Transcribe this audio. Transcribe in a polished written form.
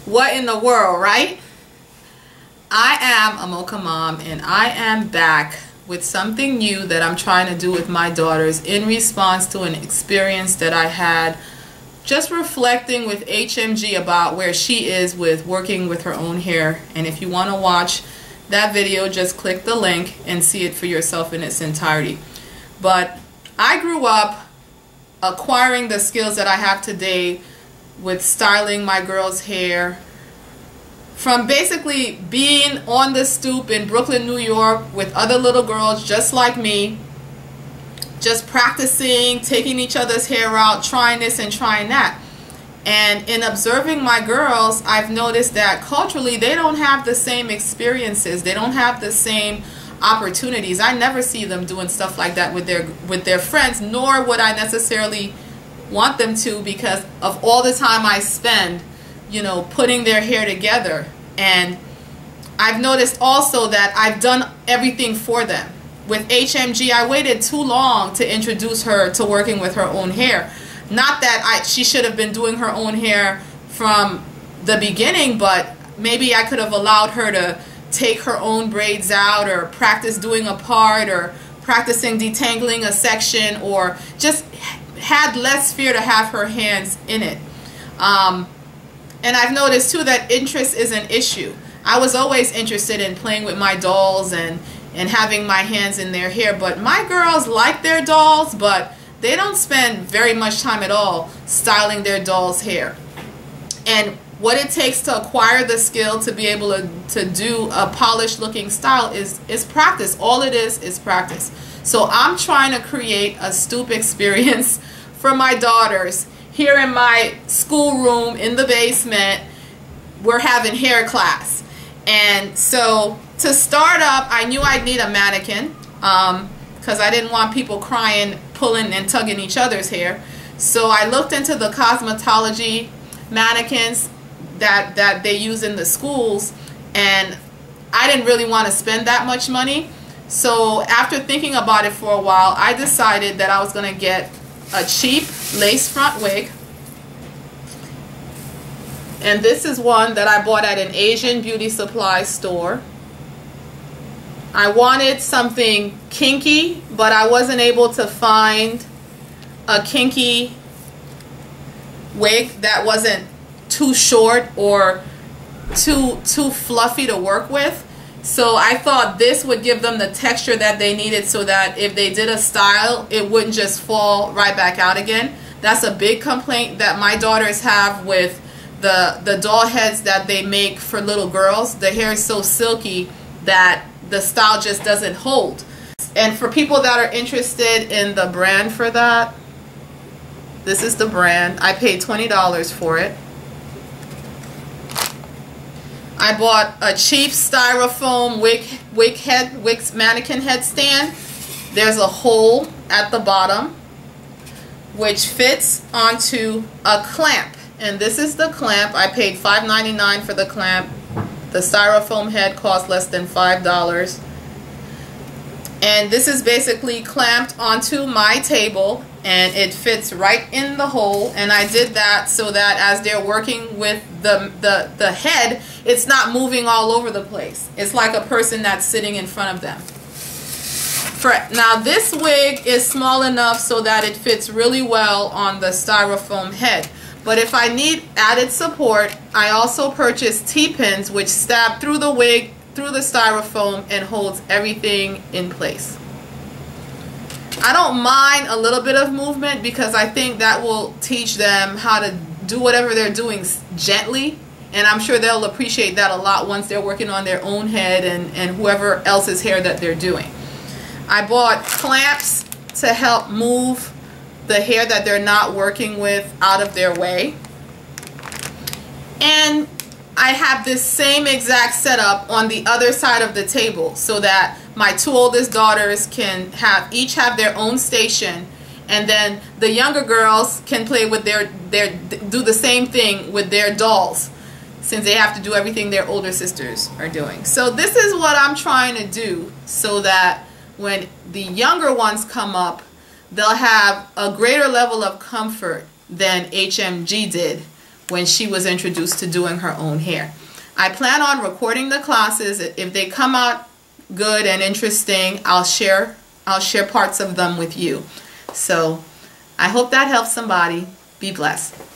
What in the world, right? I am a Mocha Mom, and I am back with something new that I'm trying to do with my daughters in response to an experience that I had just reflecting with HMG about where she is with working with her own hair. And if you want to watch that video, just click the link and see it for yourself in its entirety. But I grew up acquiring the skills that I have today with styling my girls' hair from basically being on the stoop in Brooklyn, New York with other little girls just like me, just practicing, taking each other's hair out, trying this and trying that. And in observing my girls, I've noticed that culturally they don't have the same experiences. They don't have the same opportunities. I never see them doing stuff like that with their friends, nor would I necessarily want them to, because of all the time I spend, you know, putting their hair together. And I've noticed also that I've done everything for them. With HMG, I waited too long to introduce her to working with her own hair. Not that she should have been doing her own hair from the beginning, but maybe I could have allowed her to take her own braids out, or practice doing a part, or practicing detangling a section, or just had less fear to have her hands in it. And I've noticed too that interest is an issue. I was always interested in playing with my dolls and having my hands in their hair, but my girls like their dolls, but they don't spend very much time at all styling their dolls' hair. And what it takes to acquire the skill to be able to do a polished looking style is practice. All it is practice. So I'm trying to create a stoop experience for my daughters. Here in my schoolroom in the basement, we're having hair class. And so to start up, I knew I'd need a mannequin because I didn't want people crying, pulling and tugging each other's hair. So I looked into the cosmetology mannequins that they use in the schools, and I didn't really want to spend that much money. So after thinking about it for a while, I decided that I was going to get a cheap lace front wig. And this is one that I bought at an Asian beauty supply store. I wanted something kinky, but I wasn't able to find a kinky wig that wasn't too short or too fluffy to work with. So I thought this would give them the texture that they needed, so that if they did a style, it wouldn't just fall right back out again. That's a big complaint that my daughters have with the doll heads that they make for little girls. The hair is so silky that the style just doesn't hold. And for people that are interested in the brand for that, this is the brand. I paid $20 for it. I bought a cheap styrofoam wig mannequin head stand. There's a hole at the bottom which fits onto a clamp, and this is the clamp. I paid $5.99 for the clamp. The styrofoam head cost less than $5. And this is basically clamped onto my table, and it fits right in the hole. And I did that so that as they're working with the head, it's not moving all over the place. It's like a person that's sitting in front of them. Now this wig is small enough so that it fits really well on the styrofoam head. But if I need added support, I also purchased T-pins which stab through the wig, through the styrofoam, and holds everything in place. I don't mind a little bit of movement because I think that will teach them how to do whatever they're doing gently, and I'm sure they'll appreciate that a lot once they're working on their own head and whoever else's hair that they're doing. I bought clamps to help move the hair that they're not working with out of their way. And I have this same exact setup on the other side of the table so that my two oldest daughters can each have their own station, and then the younger girls can play with do the same thing with their dolls, since they have to do everything their older sisters are doing. So this is what I'm trying to do so that when the younger ones come up, they'll have a greater level of comfort than HMG did when she was introduced to doing her own hair. I plan on recording the classes. If they come out good and interesting, I'll share parts of them with you. So I hope that helps somebody. Be blessed.